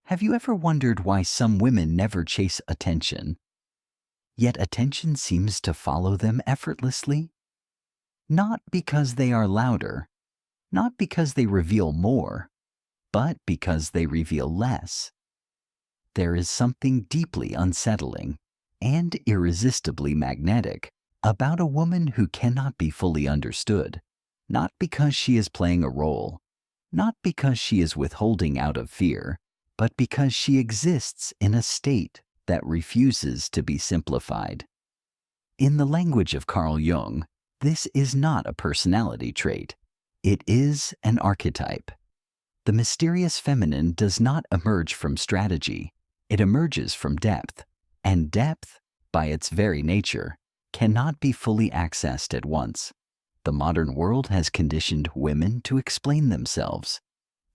Have you ever wondered why some women never chase attention, yet attention seems to follow them effortlessly? Not because they are louder, not because they reveal more, but because they reveal less. There is something deeply unsettling and irresistibly magnetic about a woman who cannot be fully understood, not because she is playing a role, not because she is withholding out of fear, but because she exists in a state that refuses to be simplified. In the language of Carl Jung, this is not a personality trait. It is an archetype. The mysterious feminine does not emerge from strategy. It emerges from depth, and depth, by its very nature, cannot be fully accessed at once. The modern world has conditioned women to explain themselves,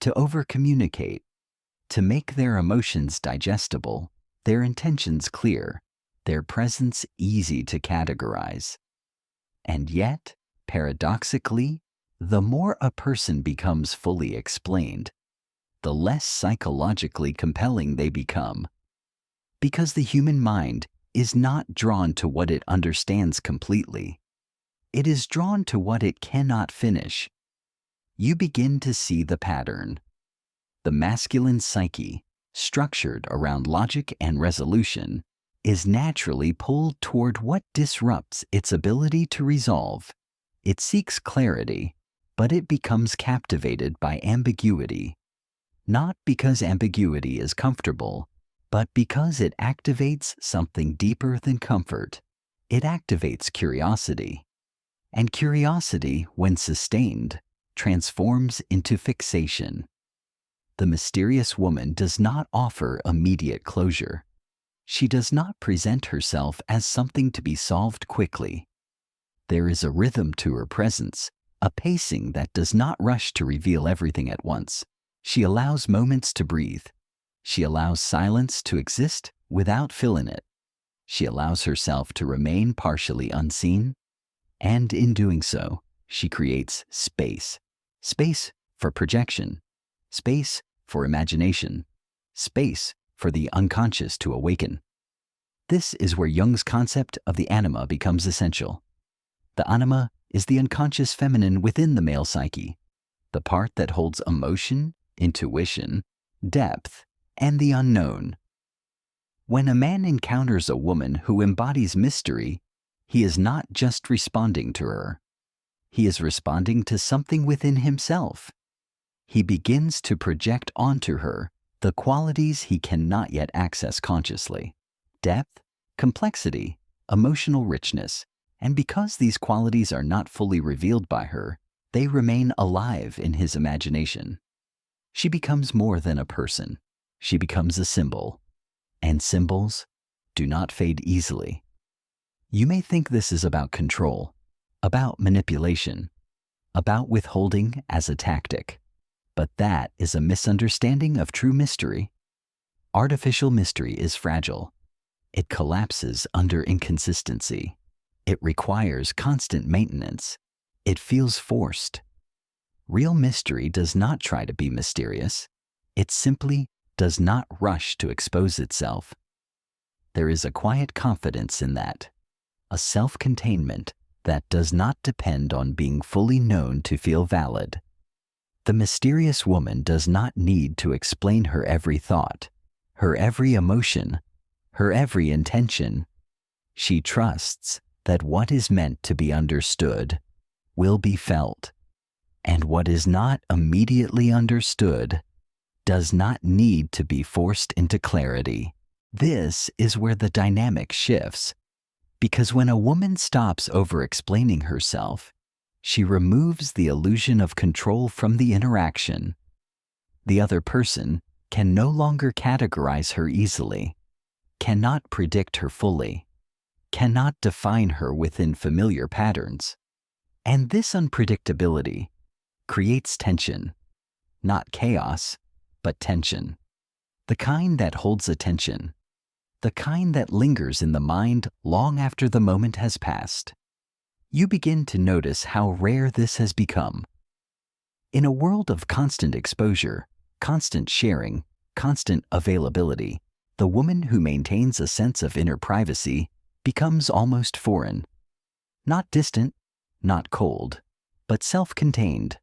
to over-communicate, to make their emotions digestible, their intentions clear, their presence easy to categorize. And yet, paradoxically, the more a person becomes fully explained, the less psychologically compelling they become. Because the human mind is not drawn to what it understands completely. It is drawn to what it cannot finish. You begin to see the pattern. The masculine psyche, structured around logic and resolution, is naturally pulled toward what disrupts its ability to resolve. It seeks clarity, but it becomes captivated by ambiguity. Not because ambiguity is comfortable, but because it activates something deeper than comfort. It activates curiosity. And curiosity, when sustained, transforms into fixation. The mysterious woman does not offer immediate closure. She does not present herself as something to be solved quickly. There is a rhythm to her presence, a pacing that does not rush to reveal everything at once. She allows moments to breathe. She allows silence to exist without filling it. She allows herself to remain partially unseen, and in doing so, she creates space. Space for projection, space for imagination, space for the unconscious to awaken. This is where Jung's concept of the anima becomes essential. The anima is the unconscious feminine within the male psyche, the part that holds emotion, intuition, depth, and the unknown. When a man encounters a woman who embodies mystery, he is not just responding to her. He is responding to something within himself. He begins to project onto her the qualities he cannot yet access consciously: depth, complexity, emotional richness, and because these qualities are not fully revealed by her, they remain alive in his imagination. She becomes more than a person. She becomes a symbol, and symbols do not fade easily. You may think this is about control, about manipulation, about withholding as a tactic, but that is a misunderstanding of true mystery. Artificial mystery is fragile. It collapses under inconsistency. It requires constant maintenance. It feels forced. Real mystery does not try to be mysterious. It simply does not rush to expose itself. There is a quiet confidence in that, a self-containment that does not depend on being fully known to feel valid. The mysterious woman does not need to explain her every thought, her every emotion, her every intention. She trusts that what is meant to be understood will be felt, and what is not immediately understood does not need to be forced into clarity. This is where the dynamic shifts, because when a woman stops over-explaining herself, she removes the illusion of control from the interaction. The other person can no longer categorize her easily, cannot predict her fully, cannot define her within familiar patterns. And this unpredictability creates tension, not chaos, but tension. The kind that holds attention, the kind that lingers in the mind long after the moment has passed. You begin to notice how rare this has become. In a world of constant exposure, constant sharing, constant availability, the woman who maintains a sense of inner privacy becomes almost foreign. Not distant, not cold, but self-contained.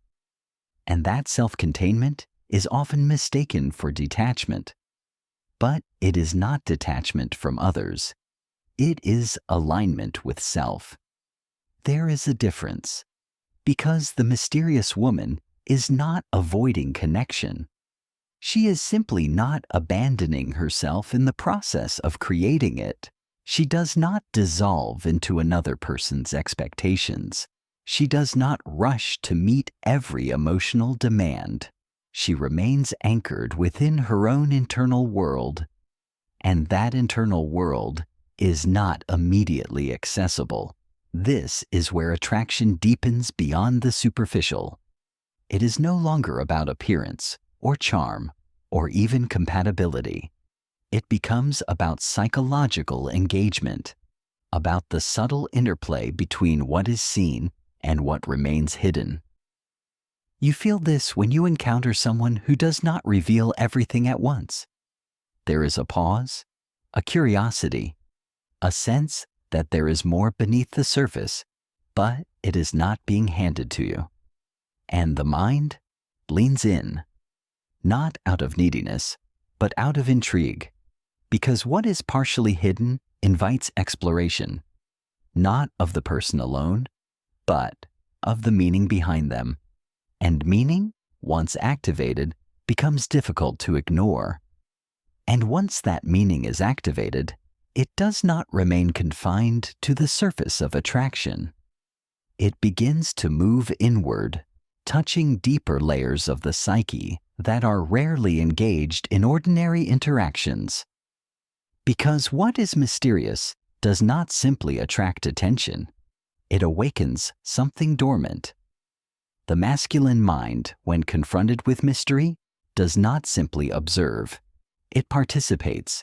And that self-containment is often mistaken for detachment. But it is not detachment from others. It is alignment with self. There is a difference, because the mysterious woman is not avoiding connection. She is simply not abandoning herself in the process of creating it. She does not dissolve into another person's expectations. She does not rush to meet every emotional demand. She remains anchored within her own internal world. And that internal world is not immediately accessible. This is where attraction deepens beyond the superficial. It is no longer about appearance, or charm, or even compatibility. It becomes about psychological engagement, about the subtle interplay between what is seen and what remains hidden. You feel this when you encounter someone who does not reveal everything at once. There is a pause, a curiosity, a sense that there is more beneath the surface, but it is not being handed to you. And the mind leans in, not out of neediness, but out of intrigue, because what is partially hidden invites exploration, not of the person alone, but of the meaning behind them. And meaning, once activated, becomes difficult to ignore. And once that meaning is activated, it does not remain confined to the surface of attraction. It begins to move inward, touching deeper layers of the psyche that are rarely engaged in ordinary interactions. Because what is mysterious does not simply attract attention, it awakens something dormant. The masculine mind, when confronted with mystery, does not simply observe. It participates.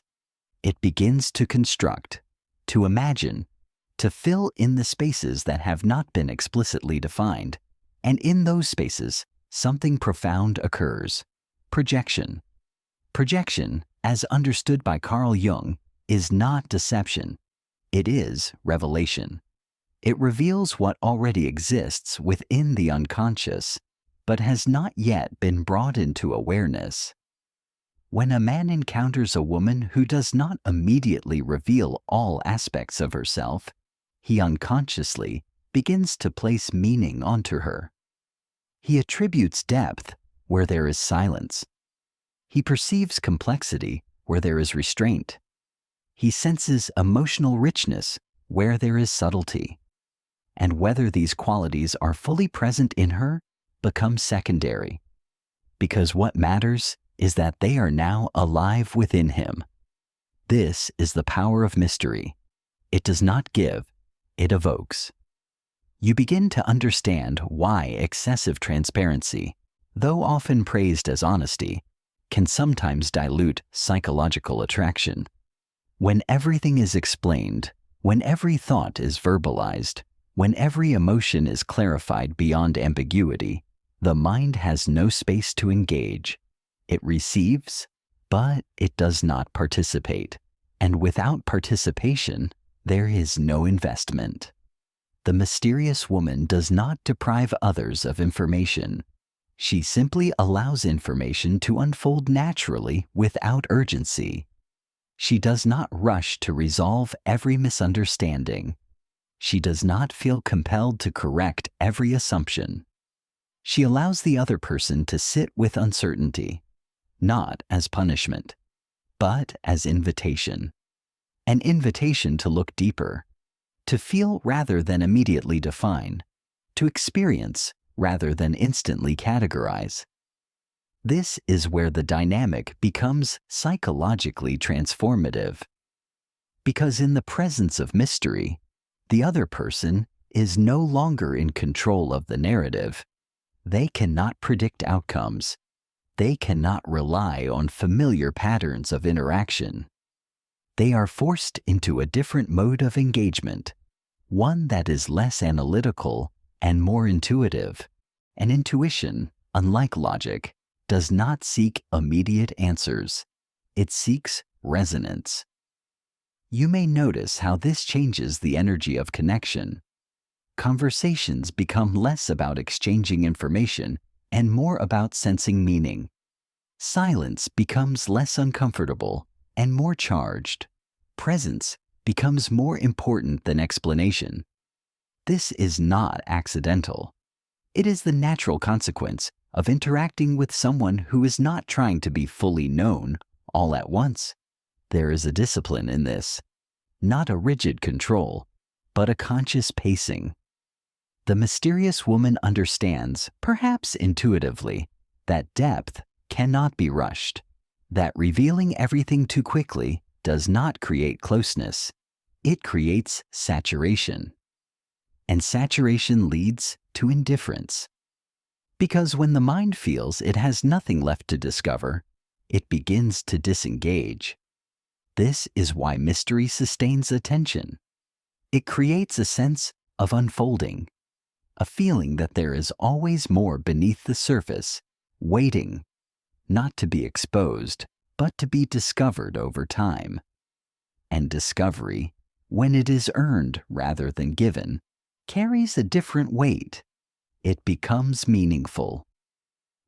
It begins to construct, to imagine, to fill in the spaces that have not been explicitly defined. And in those spaces, something profound occurs. Projection. Projection, as understood by Carl Jung, is not deception. It is revelation. It reveals what already exists within the unconscious, but has not yet been brought into awareness. When a man encounters a woman who does not immediately reveal all aspects of herself, he unconsciously begins to place meaning onto her. He attributes depth where there is silence. He perceives complexity where there is restraint. He senses emotional richness where there is subtlety. And whether these qualities are fully present in her becomes secondary, because what matters is that they are now alive within him. This is the power of mystery. It does not give, it evokes. You begin to understand why excessive transparency, though often praised as honesty, can sometimes dilute psychological attraction. When everything is explained, when every thought is verbalized, when every emotion is clarified beyond ambiguity, the mind has no space to engage. It receives, but it does not participate. And without participation, there is no investment. The mysterious woman does not deprive others of information. She simply allows information to unfold naturally without urgency. She does not rush to resolve every misunderstanding. She does not feel compelled to correct every assumption. She allows the other person to sit with uncertainty, not as punishment, but as invitation. An invitation to look deeper, to feel rather than immediately define, to experience rather than instantly categorize. This is where the dynamic becomes psychologically transformative. Because in the presence of mystery, the other person is no longer in control of the narrative. They cannot predict outcomes. They cannot rely on familiar patterns of interaction. They are forced into a different mode of engagement, one that is less analytical and more intuitive. And intuition, unlike logic, does not seek immediate answers. It seeks resonance. You may notice how this changes the energy of connection. Conversations become less about exchanging information and more about sensing meaning. Silence becomes less uncomfortable and more charged. Presence becomes more important than explanation. This is not accidental. It is the natural consequence of interacting with someone who is not trying to be fully known all at once. There is a discipline in this, not a rigid control, but a conscious pacing. The mysterious woman understands, perhaps intuitively, that depth cannot be rushed, that revealing everything too quickly does not create closeness. It creates saturation. And saturation leads to indifference. Because when the mind feels it has nothing left to discover, it begins to disengage. This is why mystery sustains attention. It creates a sense of unfolding, a feeling that there is always more beneath the surface, waiting, not to be exposed, but to be discovered over time. And discovery, when it is earned rather than given, carries a different weight. It becomes meaningful.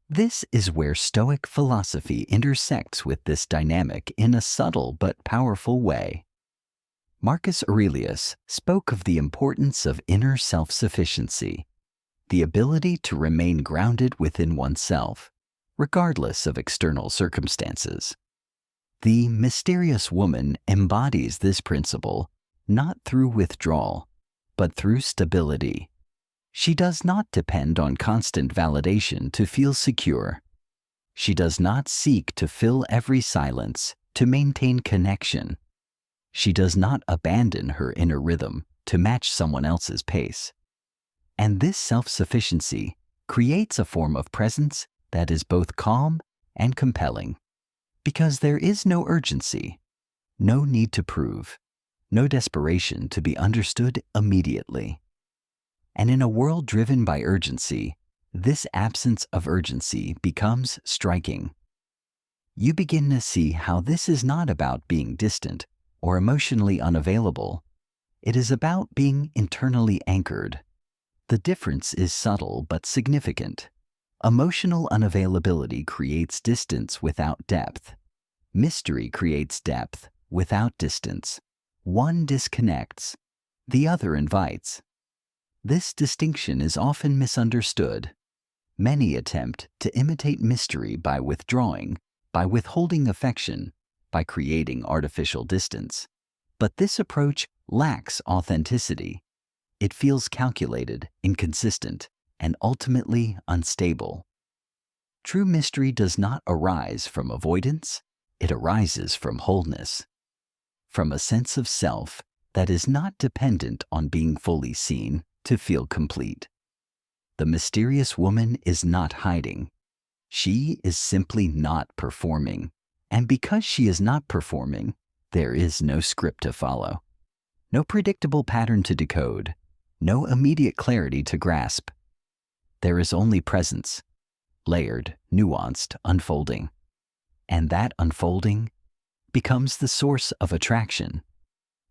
This is where Stoic philosophy intersects with this dynamic in a subtle but powerful way. Marcus Aurelius spoke of the importance of inner self-sufficiency, the ability to remain grounded within oneself, regardless of external circumstances. The mysterious woman embodies this principle not through withdrawal, but through stability. She does not depend on constant validation to feel secure. She does not seek to fill every silence to maintain connection. She does not abandon her inner rhythm to match someone else's pace. And this self-sufficiency creates a form of presence that is both calm and compelling, because there is no urgency, no need to prove, no desperation to be understood immediately. And in a world driven by urgency, this absence of urgency becomes striking. You begin to see how this is not about being distant or emotionally unavailable. It is about being internally anchored. The difference is subtle but significant. Emotional unavailability creates distance without depth. Mystery creates depth without distance. One disconnects, the other invites. This distinction is often misunderstood. Many attempt to imitate mystery by withdrawing, by withholding affection, by creating artificial distance. But this approach lacks authenticity. It feels calculated, inconsistent, and ultimately unstable. True mystery does not arise from avoidance, it arises from wholeness, from a sense of self that is not dependent on being fully seen to feel complete. The mysterious woman is not hiding. She is simply not performing. And because she is not performing, there is no script to follow, no predictable pattern to decode, no immediate clarity to grasp. There is only presence, layered, nuanced, unfolding. And that unfolding becomes the source of attraction,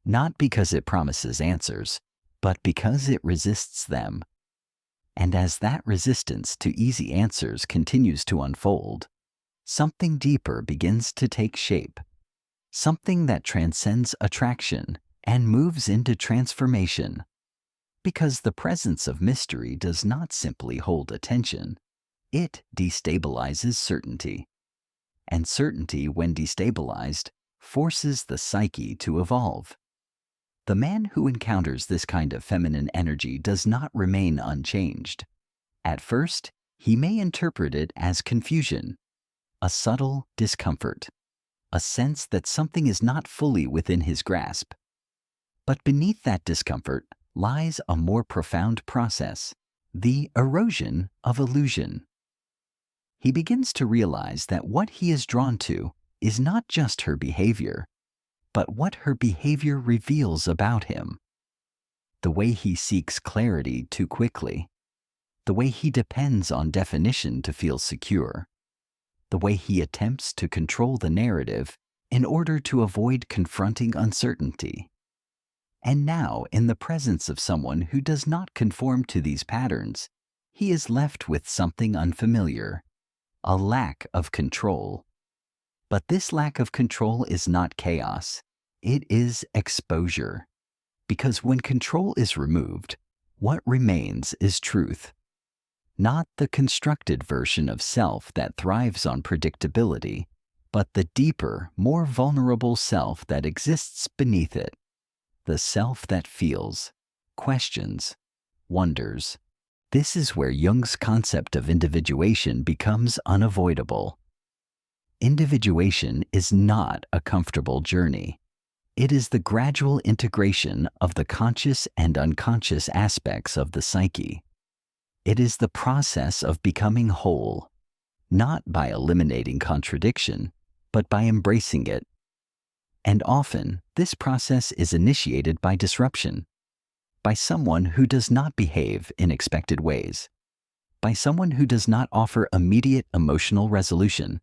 not because it promises answers, but because it resists them. And as that resistance to easy answers continues to unfold, something deeper begins to take shape, something that transcends attraction and moves into transformation. Because the presence of mystery does not simply hold attention, it destabilizes certainty. And certainty, when destabilized, forces the psyche to evolve. The man who encounters this kind of feminine energy does not remain unchanged. At first, he may interpret it as confusion, a subtle discomfort, a sense that something is not fully within his grasp. But beneath that discomfort lies a more profound process, the erosion of illusion. He begins to realize that what he is drawn to is not just her behavior, but what her behavior reveals about him. The way he seeks clarity too quickly, the way he depends on definition to feel secure, the way he attempts to control the narrative in order to avoid confronting uncertainty. And now, in the presence of someone who does not conform to these patterns, he is left with something unfamiliar, a lack of control. But this lack of control is not chaos, it is exposure. Because when control is removed, what remains is truth. Not the constructed version of self that thrives on predictability, but the deeper, more vulnerable self that exists beneath it. The self that feels, questions, wonders. This is where Jung's concept of individuation becomes unavoidable. Individuation is not a comfortable journey. It is the gradual integration of the conscious and unconscious aspects of the psyche. It is the process of becoming whole, not by eliminating contradiction, but by embracing it. And often, this process is initiated by disruption, by someone who does not behave in expected ways, by someone who does not offer immediate emotional resolution,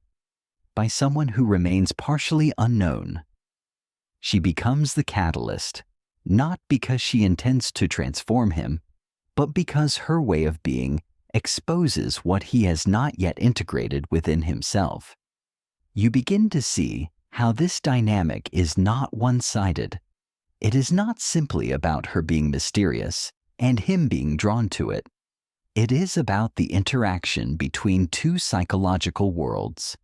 by someone who remains partially unknown. She becomes the catalyst, not because she intends to transform him, but because her way of being exposes what he has not yet integrated within himself. You begin to see how this dynamic is not one-sided. It is not simply about her being mysterious and him being drawn to it. It is about the interaction between two psychological worlds,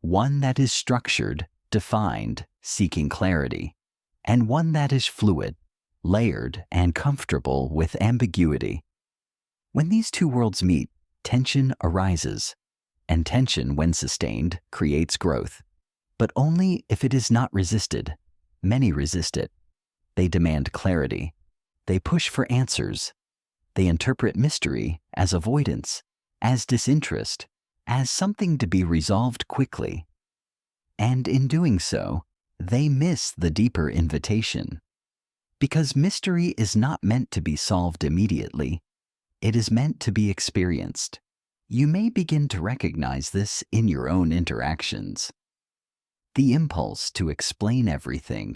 one that is structured, defined, seeking clarity, and one that is fluid, layered, and comfortable with ambiguity. When these two worlds meet, tension arises, and tension, when sustained, creates growth. But only if it is not resisted. Many resist it. They demand clarity. They push for answers. They interpret mystery as avoidance, as disinterest, as something to be resolved quickly. And in doing so, they miss the deeper invitation. Because mystery is not meant to be solved immediately. It is meant to be experienced. You may begin to recognize this in your own interactions. The impulse to explain everything,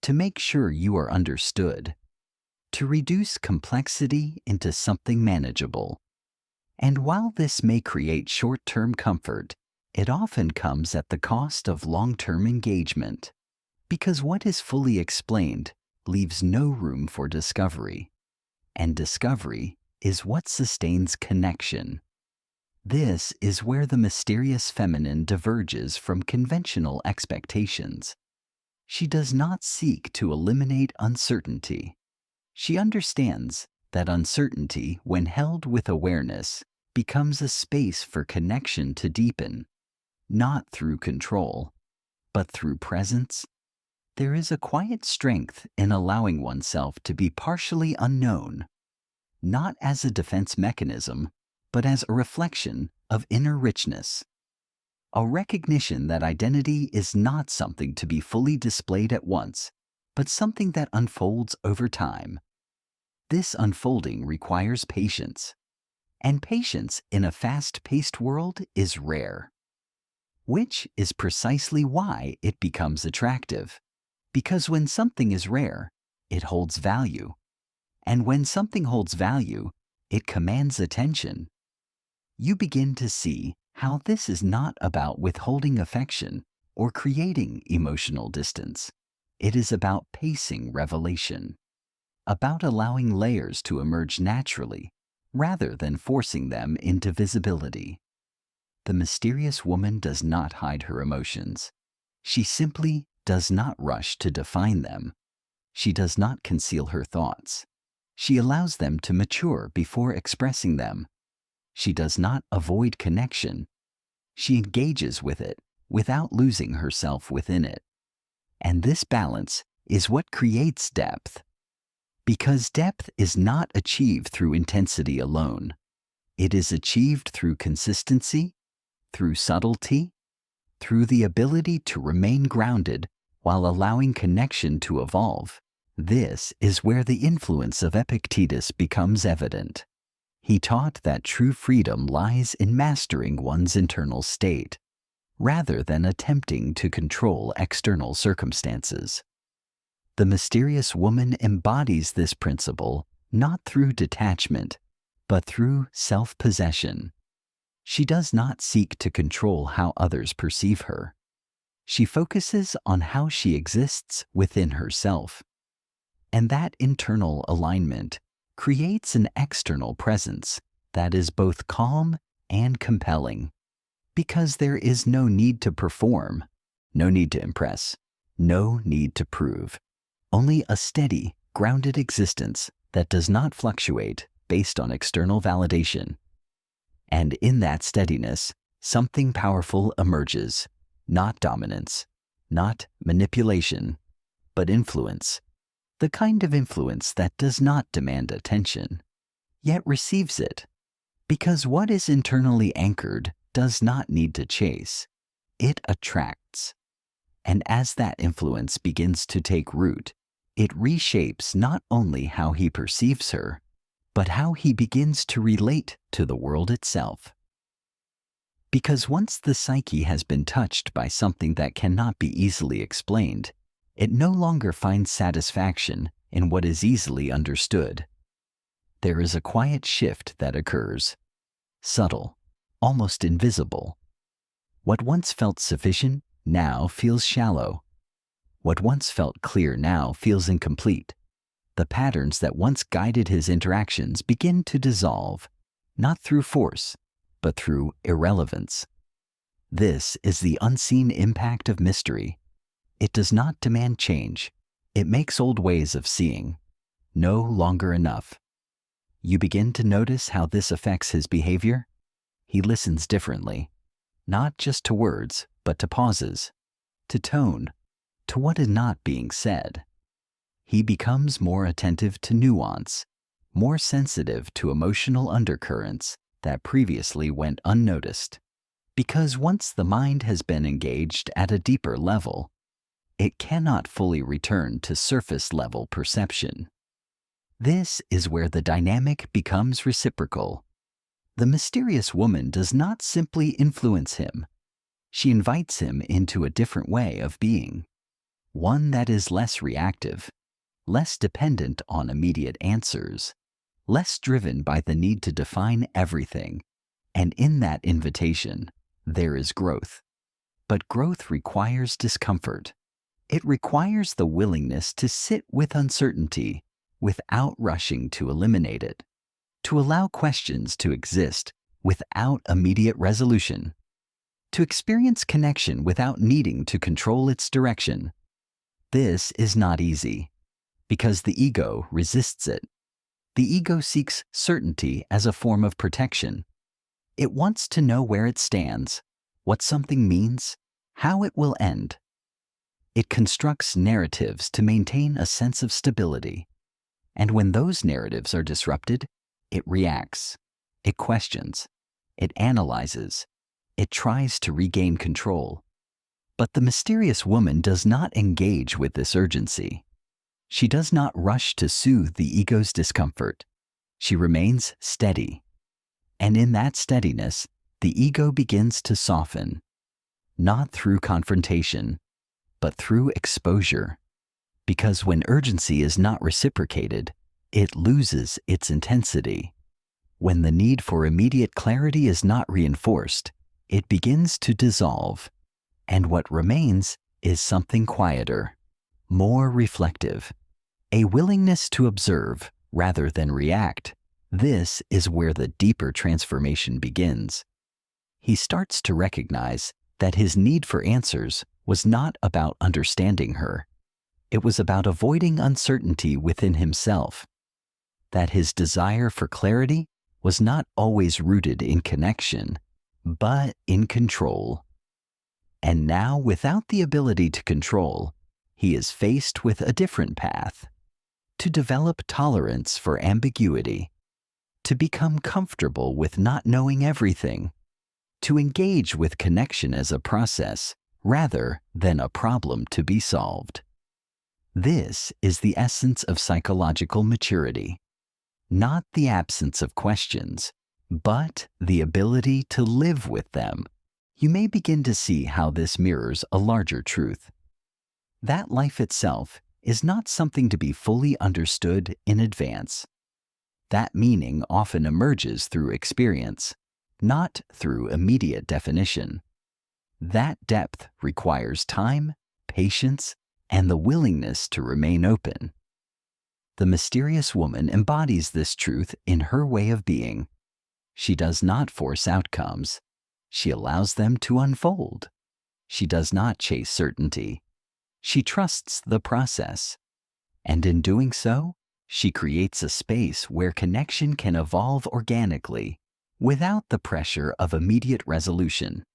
to make sure you are understood, to reduce complexity into something manageable. And while this may create short-term comfort, it often comes at the cost of long-term engagement, because what is fully explained leaves no room for discovery, and discovery is what sustains connection. This is where the mysterious feminine diverges from conventional expectations. She does not seek to eliminate uncertainty. She understands that uncertainty, when held with awareness, becomes a space for connection to deepen, not through control, but through presence. There is a quiet strength in allowing oneself to be partially unknown, not as a defense mechanism, but as a reflection of inner richness. A recognition that identity is not something to be fully displayed at once, but something that unfolds over time. This unfolding requires patience, and patience in a fast-paced world is rare. Which is precisely why it becomes attractive, because when something is rare, it holds value, and when something holds value, it commands attention. You begin to see how this is not about withholding affection or creating emotional distance. It is about pacing revelation, about allowing layers to emerge naturally rather than forcing them into visibility. The mysterious woman does not hide her emotions. She simply does not rush to define them. She does not conceal her thoughts. She allows them to mature before expressing them. She does not avoid connection. She engages with it without losing herself within it. And this balance is what creates depth. Because depth is not achieved through intensity alone. It is achieved through consistency, through subtlety, through the ability to remain grounded while allowing connection to evolve. This is where the influence of Epictetus becomes evident. He taught that true freedom lies in mastering one's internal state, rather than attempting to control external circumstances. The mysterious woman embodies this principle not through detachment, but through self-possession. She does not seek to control how others perceive her. She focuses on how she exists within herself. And that internal alignment creates an external presence that is both calm and compelling, because there is no need to perform, no need to impress, no need to prove, only a steady, grounded existence that does not fluctuate based on external validation. And in that steadiness, something powerful emerges, not dominance, not manipulation, but influence, the kind of influence that does not demand attention, yet receives it, because what is internally anchored does not need to chase, it attracts. And as that influence begins to take root, it reshapes not only how he perceives her, but how he begins to relate to the world itself. Because once the psyche has been touched by something that cannot be easily explained, it no longer finds satisfaction in what is easily understood. There is a quiet shift that occurs, subtle, almost invisible. What once felt sufficient now feels shallow. What once felt clear now feels incomplete. The patterns that once guided his interactions begin to dissolve, not through force, but through irrelevance. This is the unseen impact of mystery. It does not demand change. It makes old ways of seeing no longer enough. You begin to notice how this affects his behavior. He listens differently, not just to words, but to pauses, to tone, to what is not being said. He becomes more attentive to nuance, more sensitive to emotional undercurrents that previously went unnoticed. Because once the mind has been engaged at a deeper level, it cannot fully return to surface-level perception. This is where the dynamic becomes reciprocal. The mysterious woman does not simply influence him. She invites him into a different way of being, one that is less reactive, less dependent on immediate answers, less driven by the need to define everything. And in that invitation, there is growth. But growth requires discomfort. It requires the willingness to sit with uncertainty without rushing to eliminate it, to allow questions to exist without immediate resolution, to experience connection without needing to control its direction. This is not easy, because the ego resists it. The ego seeks certainty as a form of protection. It wants to know where it stands, what something means, how it will end. It constructs narratives to maintain a sense of stability. And when those narratives are disrupted, it reacts, it questions, it analyzes, it tries to regain control. But the mysterious woman does not engage with this urgency. She does not rush to soothe the ego's discomfort. She remains steady. And in that steadiness, the ego begins to soften, not through confrontation, but through exposure. Because when urgency is not reciprocated, it loses its intensity. When the need for immediate clarity is not reinforced, it begins to dissolve. And what remains is something quieter, more reflective, a willingness to observe rather than react. This is where the deeper transformation begins. He starts to recognize that his need for answers was not about understanding her. It was about avoiding uncertainty within himself. That his desire for clarity was not always rooted in connection, but in control. And now, without the ability to control, he is faced with a different path: to develop tolerance for ambiguity, to become comfortable with not knowing everything, to engage with connection as a process rather than a problem to be solved. This is the essence of psychological maturity, not the absence of questions, but the ability to live with them, you may begin to see how this mirrors a larger truth. That life itself is not something to be fully understood in advance. That meaning often emerges through experience, not through immediate definition. That depth requires time, patience, and the willingness to remain open. The mysterious woman embodies this truth in her way of being. She does not force outcomes. She allows them to unfold. She does not chase certainty. She trusts the process. And in doing so, she creates a space where connection can evolve organically, without the pressure of immediate resolution.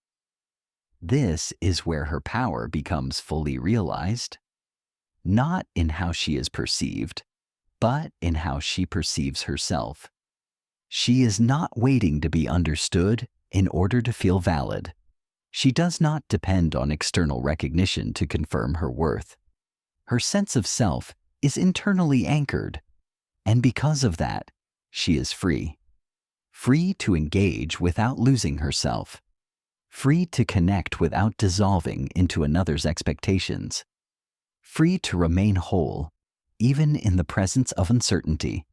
This is where her power becomes fully realized, not in how she is perceived, but in how she perceives herself. She is not waiting to be understood in order to feel valid. She does not depend on external recognition to confirm her worth. Her sense of self is internally anchored, and because of that, she is free. Free to engage without losing herself. Free to connect without dissolving into another's expectations. Free to remain whole, even in the presence of uncertainty.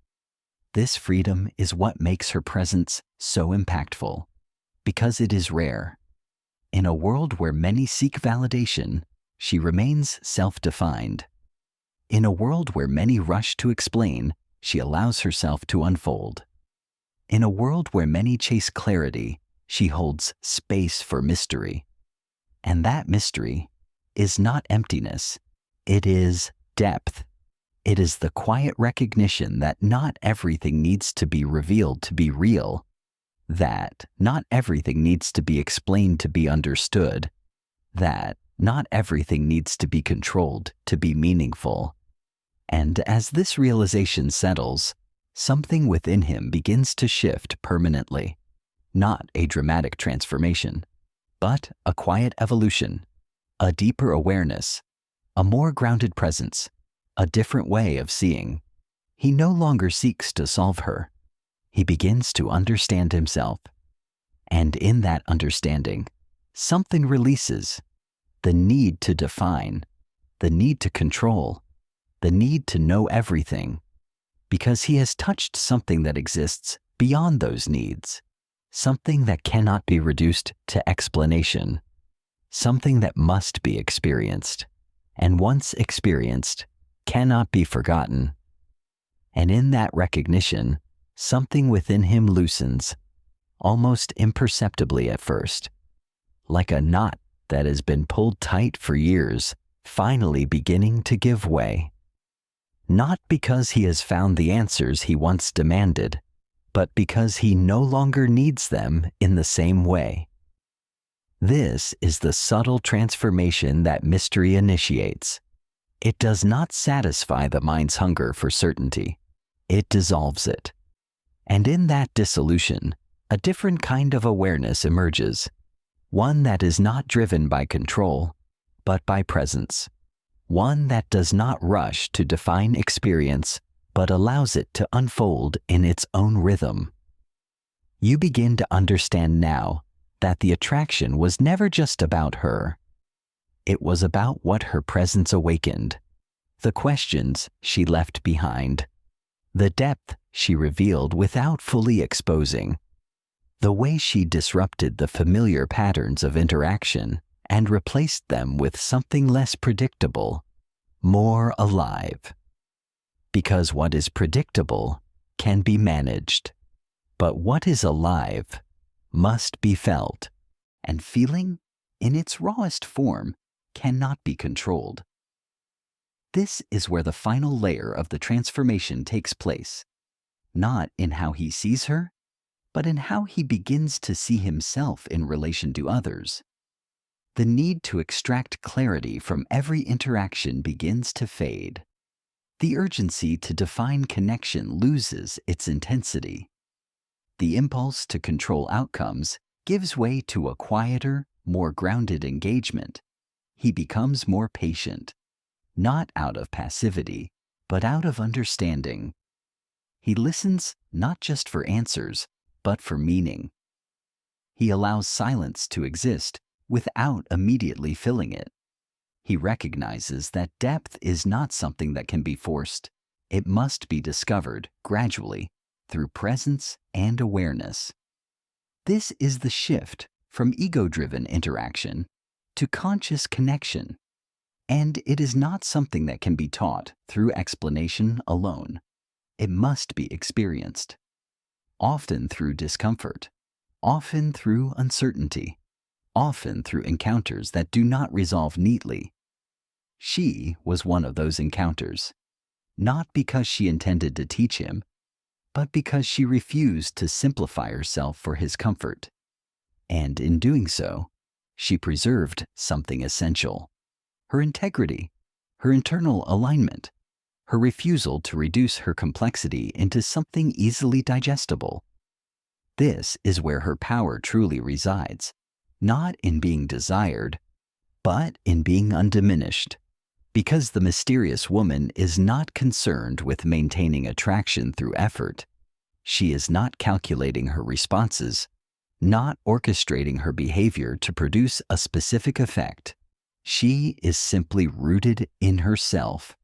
This freedom is what makes her presence so impactful, because it is rare. In a world where many seek validation, she remains self-defined. In a world where many rush to explain, she allows herself to unfold. In a world where many chase clarity, she holds space for mystery. And that mystery is not emptiness, it is depth. It is the quiet recognition that not everything needs to be revealed to be real, that not everything needs to be explained to be understood, that not everything needs to be controlled to be meaningful. And as this realization settles, something within him begins to shift permanently. Not a dramatic transformation, but a quiet evolution, a deeper awareness, a more grounded presence, a different way of seeing. He no longer seeks to solve her. He begins to understand himself. And in that understanding, something releases. The need to define, the need to control, the need to know everything, because he has touched something that exists beyond those needs, something that cannot be reduced to explanation, something that must be experienced, and once experienced, cannot be forgotten. And in that recognition, something within him loosens, almost imperceptibly at first, like a knot that has been pulled tight for years, finally beginning to give way. Not because he has found the answers he once demanded, but because he no longer needs them in the same way. This is the subtle transformation that mystery initiates. It does not satisfy the mind's hunger for certainty. It dissolves it. And in that dissolution, a different kind of awareness emerges, one that is not driven by control, but by presence, one that does not rush to define experience, but allows it to unfold in its own rhythm. You begin to understand now that the attraction was never just about her. It was about what her presence awakened, the questions she left behind, the depth she revealed without fully exposing, the way she disrupted the familiar patterns of interaction and replaced them with something less predictable, more alive. Because what is predictable can be managed, but what is alive must be felt, and feeling, in its rawest form, cannot be controlled. This is where the final layer of the transformation takes place, not in how he sees her, but in how he begins to see himself in relation to others. The need to extract clarity from every interaction begins to fade. The urgency to define connection loses its intensity. The impulse to control outcomes gives way to a quieter, more grounded engagement. He becomes more patient, not out of passivity, but out of understanding. He listens not just for answers, but for meaning. He allows silence to exist without immediately filling it. He recognizes that depth is not something that can be forced. It must be discovered gradually through presence and awareness. This is the shift from ego-driven interaction to conscious connection, and it is not something that can be taught through explanation alone. It must be experienced, often through discomfort, often through uncertainty, often through encounters that do not resolve neatly. She was one of those encounters, not because she intended to teach him, but because she refused to simplify herself for his comfort. And in doing so, she preserved something essential: her integrity, her internal alignment, her refusal to reduce her complexity into something easily digestible. This is where her power truly resides, not in being desired, but in being undiminished. Because the mysterious woman is not concerned with maintaining attraction through effort. She is not calculating her responses, not orchestrating her behavior to produce a specific effect. She is simply rooted in herself.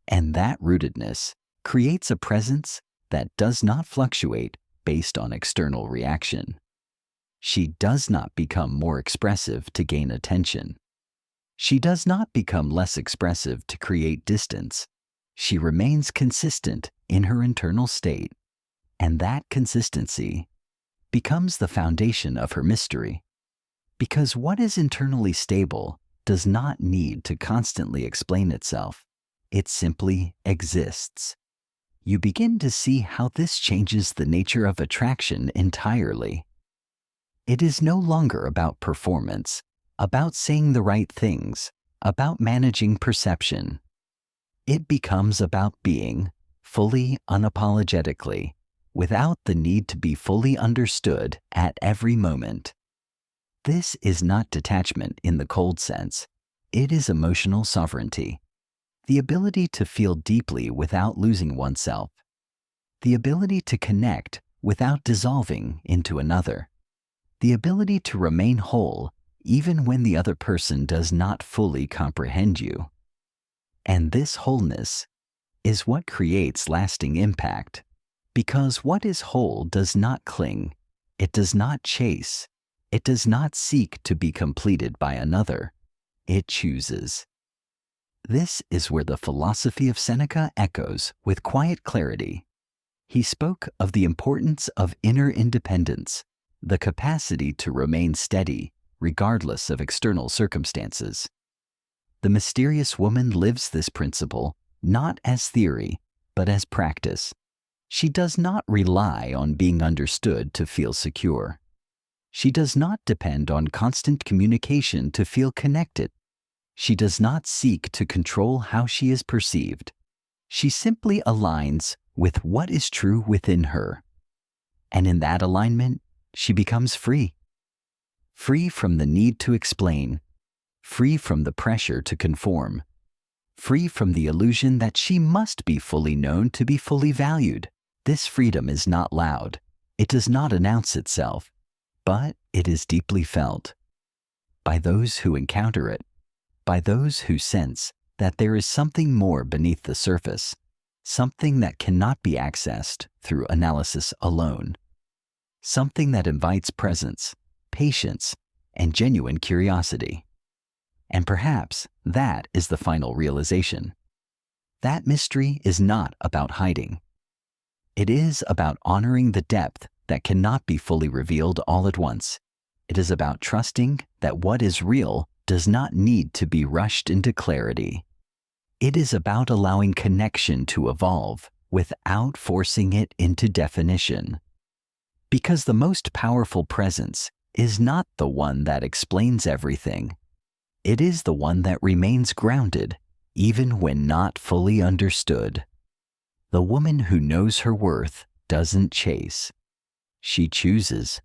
And that rootedness creates a presence that does not fluctuate based on external reaction. She does not become more expressive to gain attention. She does not become less expressive to create distance. She remains consistent in her internal state, and that consistency becomes the foundation of her mystery. Because what is internally stable does not need to constantly explain itself. It simply exists. You begin to see how this changes the nature of attraction entirely. It is no longer about performance, about saying the right things, about managing perception. It becomes about being fully unapologetically, without the need to be fully understood at every moment. This is not detachment in the cold sense. It is emotional sovereignty. The ability to feel deeply without losing oneself. The ability to connect without dissolving into another. The ability to remain whole even when the other person does not fully comprehend you. And this wholeness is what creates lasting impact, because what is whole does not cling, it does not chase, it does not seek to be completed by another, it chooses. This is where the philosophy of Seneca echoes with quiet clarity. He spoke of the importance of inner independence, the capacity to remain steady regardless of external circumstances. The mysterious woman lives this principle not as theory, but as practice. She does not rely on being understood to feel secure. She does not depend on constant communication to feel connected. She does not seek to control how she is perceived. She simply aligns with what is true within her. And in that alignment, she becomes free. Free from the need to explain, free from the pressure to conform, free from the illusion that she must be fully known to be fully valued. This freedom is not loud. It does not announce itself, but it is deeply felt by those who encounter it, by those who sense that there is something more beneath the surface, something that cannot be accessed through analysis alone, something that invites presence, patience, and genuine curiosity. And perhaps that is the final realization. That mystery is not about hiding. It is about honoring the depth that cannot be fully revealed all at once. It is about trusting that what is real does not need to be rushed into clarity. It is about allowing connection to evolve without forcing it into definition. Because the most powerful presence is not the one that explains everything. It is the one that remains grounded, even when not fully understood. The woman who knows her worth doesn't chase. She chooses